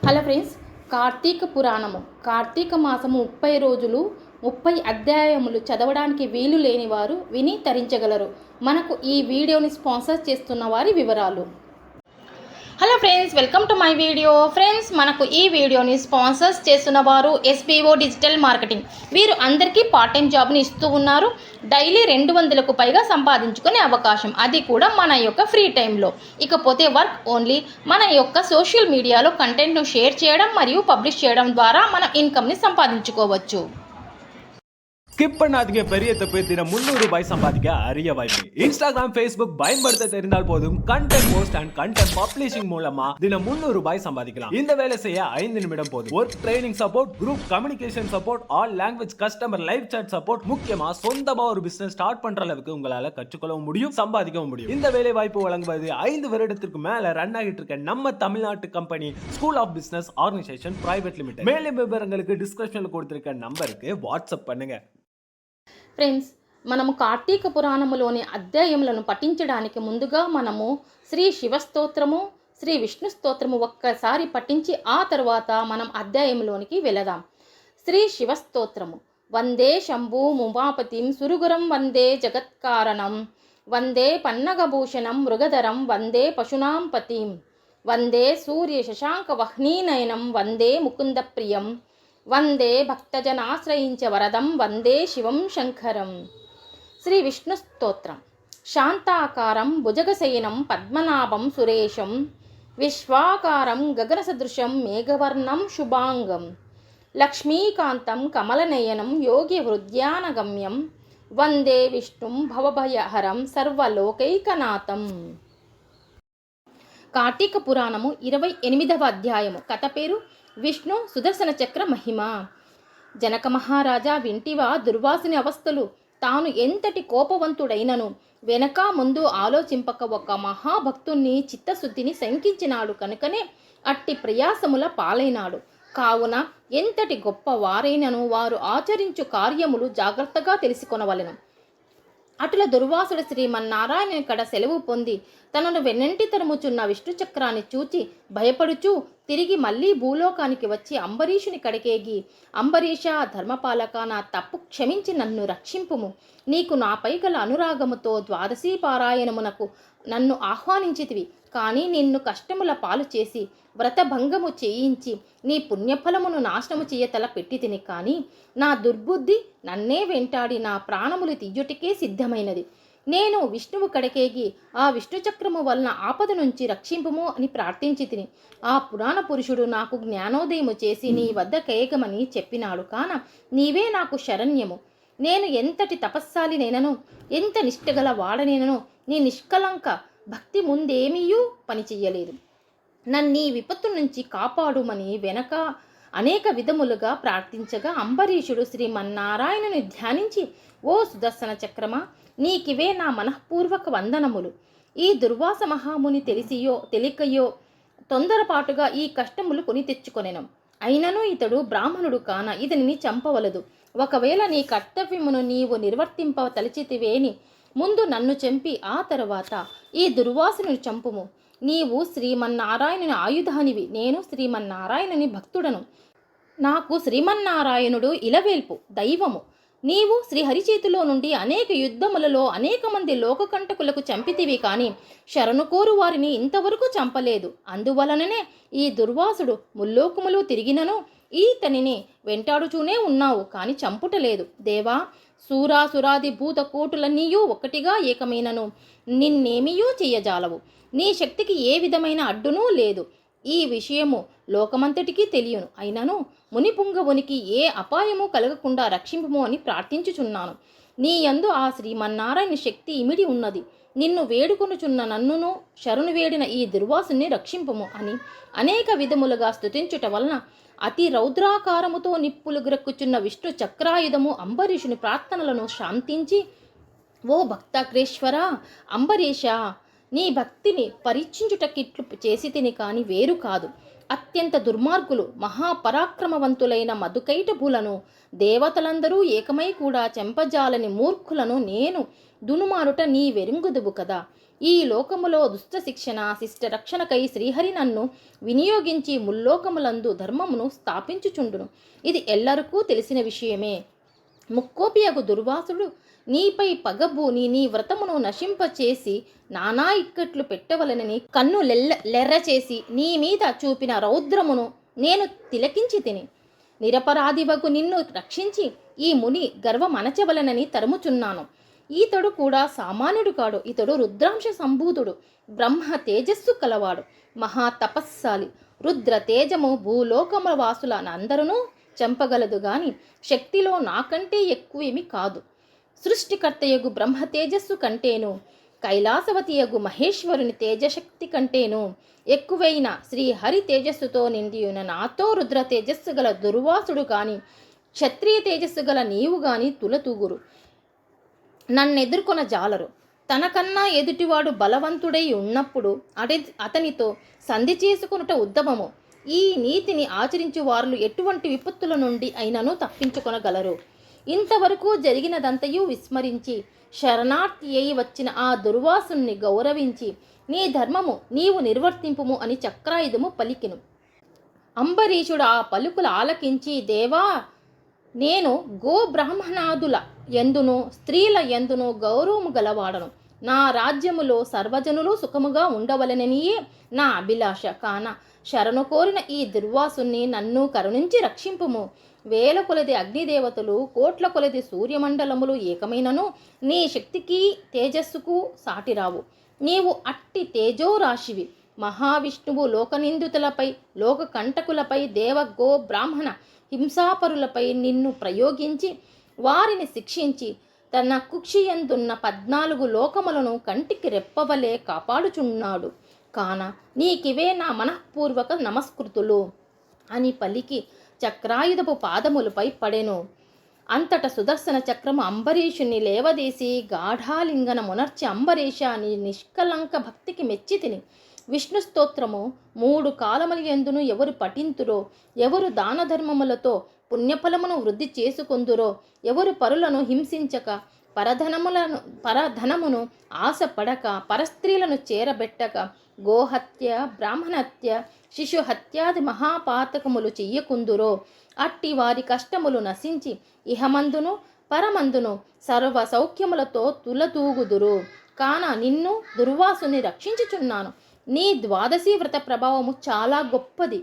Hello friends, Karthika పురాణము కార్తీక మాసము 30 రోజులు 30 అధ్యాయములు చదవడానికి వీలు లేని వారు విని తరించగలరు. మనకు ఈ వీడియోని స్పాన్సర్ చేస్తున్న వారి వివరాలు. Hello friends, welcome to my video. Friends, మనకు ఈ వీడియోని స్పాన్సర్స్ చేస్తున్న వారు ఎస్బీఓ డిజిటల్ మార్కెటింగ్. వీరు అందరికీ పార్ట్ టైం జాబ్ని ఇస్తూ ఉన్నారు. డైలీ 200కు పైగా సంపాదించుకునే అవకాశం, అది కూడా మన యొక్క ఫ్రీ టైంలో. ఇకపోతే వర్క్ ఓన్లీ. మన యొక్క సోషల్ మీడియాలో కంటెంట్ను షేర్ చేయడం మరియు பப்ளிஷ் చేయడం ద్వారా మన ఇన్కమ్ని సంపాదించుకోవచ్చు. ஸ்கிப் பண்ணாதீங்க, பெரிய தப்பு. தினம் 300 ரூபாய் சம்பாதிக்க அரிய வாய்ப்பு. இன்ஸ்டாகிராம், ஃபேஸ்புக் பயன்படுத்த தெரிந்தால் போதும். Content post and content publishing மூலமா தினம் 300 ரூபாய் சம்பாதிக்கலாம். இந்த வேலை செய்ய 5 நிமிடம் போதும். Work training support, group communication support, all language customer live chat support, முக்கியமா சொந்தமா ஒரு பிசினஸ் ஸ்டார்ட் பண்ற அளவுக்கு உங்களால கற்றுக்கொள்ளவும் முடியும், சம்பாதிக்கவும் முடியும். இந்த வேலை வாய்ப்பு வழங்குவது 5 வருடத்திற்கு மேல ரன் ஆகிட்டு இருக்க நம்ம தமிழ்நாட்டு company school of business organisation private limited. மேலும் விவரங்களுக்கு டிஸ்கிரிப்ஷன்ல கொடுத்திருக்க நம்பருக்கு வாட்ஸ்அப் பண்ணுங்க. ఫ్రెండ్స్, మనము కార్తీక పురాణములోని అధ్యాయములను పఠించడానికి ముందుగా మనము శ్రీ శివస్తోత్రము, శ్రీ విష్ణు స్తోత్రము ఒక్కసారి పఠించి ఆ తర్వాత మనం అధ్యాయంలోనికి వెళదాం. శ్రీ శివస్తోత్రము. వందే శంభు ఉమాపతిం సురగురం వందే జగత్కారణం వందే పన్నగభూషణం మృగధరం వందే పశునాం పతిం వందే సూర్య శశాంక వహ్నీనయనం వందే ముకుంద ప్రియం వందే భక్తజనాశ్రయించ వరదం వందే శివం శంకరం. శ్రీ విష్ణు స్తోత్రం. శాంతాకారం భుజగశయనం పద్మనాభం సురేశం విశ్వాకారం గగనసదృశం మేఘవర్ణం శుభాంగం లక్ష్మీకాంతం కమలనయనం యోగి హృద్యానగమ్యం వందే విష్ణుం భవభయహరం సర్వలోకైకనాథం. కార్తీక పురాణము 28వ అధ్యాయము. కథ పేరు విష్ణు సుదర్శన చక్ర మహిమ. జనక మహారాజా, వింటివా దుర్వాసుని అవస్థలు? తాను ఎంతటి కోపవంతుడైనను వెనక ముందు ఆలోచింపక ఒక మహాభక్తుణ్ణి చిత్తశుద్ధిని శంకించినాడు కనుకనే అట్టి ప్రయాసముల పాలైనాడు. కావున ఎంతటి గొప్ప వారైనను వారు ఆచరించు కార్యములు జాగ్రత్తగా తెలుసుకొనవలెను. అటుల దుర్వాసుడు శ్రీమన్నారాయణ కడ సెలవు పొంది తనను వెన్నంటి తరుముచున్న విష్ణు చక్రాన్ని చూచి భయపడుచూ తిరిగి మళ్ళీ భూలోకానికి వచ్చి అంబరీషుని కడకేగి, అంబరీష, ధర్మపాలక, నా తప్పు క్షమించి నన్ను రక్షింపుము. నీకు నాపై గల అనురాగముతో ద్వాదశీ పారాయణమునకు నన్ను ఆహ్వానించితివి. కానీ నిన్ను కష్టముల పాలు చేసి వ్రతభంగము చేయించి నీ పుణ్యఫలమును నాశనము చేయతల పెట్టి తిని. కానీ నా దుర్బుద్ధి నన్నే వెంటాడి నా ప్రాణములు తీయుటికే సిద్ధమైనది. నేను విష్ణువు కడకేగి ఆ విష్ణు చక్రము వలన ఆపద నుంచి రక్షింపుము అని ప్రార్థించి తిని. ఆ పురాణ పురుషుడు నాకు జ్ఞానోదయము చేసి నీ వద్ద కేగమని చెప్పినాడు. కాన నీవే నాకు శరణ్యము. నేను ఎంతటి తపస్సాలినైనను, ఎంత నిష్ఠగల వాడనైనను నీ నిష్కలంక భక్తి ముందేమీయూ పనిచెయ్యలేదు. నన్నీ విపత్తు నుంచి కాపాడుమని వెనక అనేక విధములుగా ప్రార్థించగా అంబరీషుడు శ్రీమన్నారాయణుని ధ్యానించి, ఓ సుదర్శన చక్రమా, నీకివే నా మనఃపూర్వక వందనములు. ఈ దుర్వాస మహాముని తెలిసియో తెలియకయో తొందరపాటుగా ఈ కష్టములు కొని తెచ్చుకొనెను. అయినను ఇతడు బ్రాహ్మణుడు కాన ఇతనిని చంపవలదు. ఒకవేళ నీ కర్తవ్యమును నీవు నిర్వర్తింప తలచితివేని ముందు నన్ను చంపి ఆ తరువాత ఈ దుర్వాసుని చంపుము. నీవు శ్రీమన్నారాయణుని ఆయుధానివి, నేను శ్రీమన్నారాయణుని భక్తుడను. నాకు శ్రీమన్నారాయణుడు ఇలవేల్పు దైవము. నీవు శ్రీహరి చేతిలో నుండి అనేక యుద్ధములలో అనేక మంది లోకకంటకులకు చంపితివి, కానీ శరణు కోరు వారిని ఇంతవరకు చంపలేదు. అందువలననే ఈ దుర్వాసుడు ముల్లోకములు తిరిగినను ఈతనిని వెంటాడుచూనే ఉన్నావు, కానీ చంపుటలేదు. దేవా, సూరాసురాది భూత కోటులన్నీయూ ఒక్కటిగా ఏకమైనను నిన్నేమియూ చెయ్యజాలవు. నీ శక్తికి ఏ విధమైన అడ్డునూ లేదు. ఈ విషయము లోకమంతటికీ తెలియను. అయినను మునిపుంగవునికి ఏ అపాయము కలగకుండా రక్షింపుము అని ప్రార్థించుచున్నాను. నీ యందు ఆ శ్రీమన్నారాయణ శక్తి ఇమిడి ఉన్నది. నిన్ను వేడుకొనుచున్న నన్నును శరణు వేడిన ఈ దుర్వాసుని రక్షింపుము అని అనేక విధములుగా స్తుతించుట వలన అతి రౌద్రాకారముతో నిప్పులు గ్రక్కుచున్న విష్ణు చక్రాయుధము అంబరీషుని ప్రార్థనలను శాంతించి, ఓ భక్తాగ్రేశ్వర అంబరీష, నీ భక్తిని పరీక్షించుటకిట్లు చేసి తిని కాని వేరు కాదు. అత్యంత దుర్మార్గులు మహాపరాక్రమవంతులైన మధుకైటభులను దేవతలందరూ ఏకమై కూడా చెంపజాలని మూర్ఖులను నేను దునుమారుట నీ వెరింగుదువు కదా. ఈ లోకములో దుష్ట శిక్షణ శిష్ట రక్షణకై శ్రీహరి నన్ను వినియోగించి ముల్లోకములందు ధర్మమును స్థాపించుచుండును. ఇది ఎల్లరికూ తెలిసిన విషయమే. ముక్కోపియగు దుర్వాసుడు నీపై పగబూని నీ వ్రతమును నశింపచేసి నానా ఇక్కట్లు పెట్టవలనని కన్ను లెర్ర చేసి నీ మీద చూపిన రౌద్రమును నేను తిలకించి తిని నిరపరాధివగు నిన్ను రక్షించి ఈ ముని గర్వమనచవలనని తరుముచున్నాను. ఈతడు కూడా సామాన్యుడు కాడు. ఇతడు రుద్రాంశ సంభూతుడు, బ్రహ్మ తేజస్సు కలవాడు, మహా తపస్సాలి. రుద్ర తేజము భూలోకముల వాసుల అందరూ చంపగలదు గాని శక్తిలో నాకంటే ఎక్కువేమి కాదు. సృష్టికర్తయగు బ్రహ్మ తేజస్సు కంటేను కైలాసవతియగు మహేశ్వరుని తేజశక్తి కంటేను ఎక్కువైన శ్రీహరి తేజస్సుతో నిండియున్న నాతో రుద్ర తేజస్సు గల దుర్వాసుడు కాని క్షత్రియ తేజస్సు గల నీవు గాని తులతూగురు నన్నెదుర్కొన జాలరు. తనకన్నా ఎదుటివాడు బలవంతుడై ఉన్నప్పుడు అతనితో సంధి చేసుకొనుట ఉత్తమము. ఈ నీతిని ఆచరించు వారు ఎటువంటి విపత్తుల నుండి అయినను తప్పించుకొనగలరు. ఇంతవరకు జరిగినదంతయు విస్మరించి శరణార్థి అయి వచ్చిన ఆ దుర్వాసుని గౌరవించి నీ ధర్మము నీవు నిర్వర్తింపుము అని చక్రాయుధము పలికెను. అంబరీషుడు ఆ పలుకులు ఆలకించి, దేవా, నేను గోబ్రాహ్మణాదుల ఎందును స్త్రీల ఎందును గౌరవము గలవాడను. నా రాజ్యములో సర్వజనులు సుఖముగా ఉండవలననియే నా అభిలాష. కాన శరణు కోరిన ఈ దుర్వాసుని నన్ను కరుణించి రక్షింపుము. వేల కొలది అగ్నిదేవతలు కోట్ల కొలది సూర్యమండలములు ఏకమైనను నీ శక్తికి తేజస్సుకు సాటిరావు. నీవు అట్టి తేజోరాశివి. మహావిష్ణువు లోకనిందితులపై లోక కంటకులపై దేవ గో బ్రాహ్మణ హింసాపరులపై నిన్ను ప్రయోగించి వారిని శిక్షించి తన కుక్షియందున్న 14 లోకములను కంటికి రెప్పవలే కాపాడుచున్నాడు. కాన నీకివే నా మనఃపూర్వక నమస్కృతులు అని పలికి చక్రాయుధపు పాదములపై పడెను. అంతట సుదర్శన చక్రము అంబరీషుని లేవదీసి గాఢాలింగన మునర్చి అంబరీష అని నిష్కలంక భక్తికి మెచ్చి తిని విష్ణు స్తోత్రము 3 కాలముల యందును ఎవరు పఠింతురో, ఎవరు దాన ధర్మములతో పుణ్యఫలమును వృద్ధి చేసుకొందురో, ఎవరు పరులను హింసించక పరధనమును ఆశపడక పరస్త్రీలను చేరబెట్టక గోహత్య బ్రాహ్మణహత్య శిశుహత్యాది మహాపాతకములు చెయ్యకుందురో అట్టి వారి కష్టములు నశించి ఇహమందును పరమందును సర్వ సౌఖ్యములతో తులతూగుదురు. కాన నిన్ను దుర్వాసుని రక్షించుచున్నాను. నీ ద్వాదశి వ్రత ప్రభావము చాలా గొప్పది.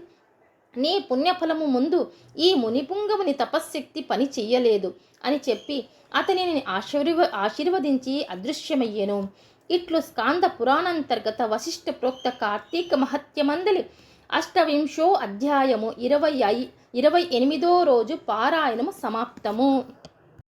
నీ పుణ్యఫలము ముందు ఈ మునిపుంగవుని తపశ్శక్తి పని చెయ్యలేదు అని చెప్పి అతనిని ఆశీర్వదించి అదృశ్యమయ్యెను. ఇట్లు స్కాంద పురాణాంతర్గత వశిష్ఠ ప్రోక్త కార్తీక మహత్యమందలి 28వ అధ్యాయము 28వ రోజు పారాయణము సమాప్తము.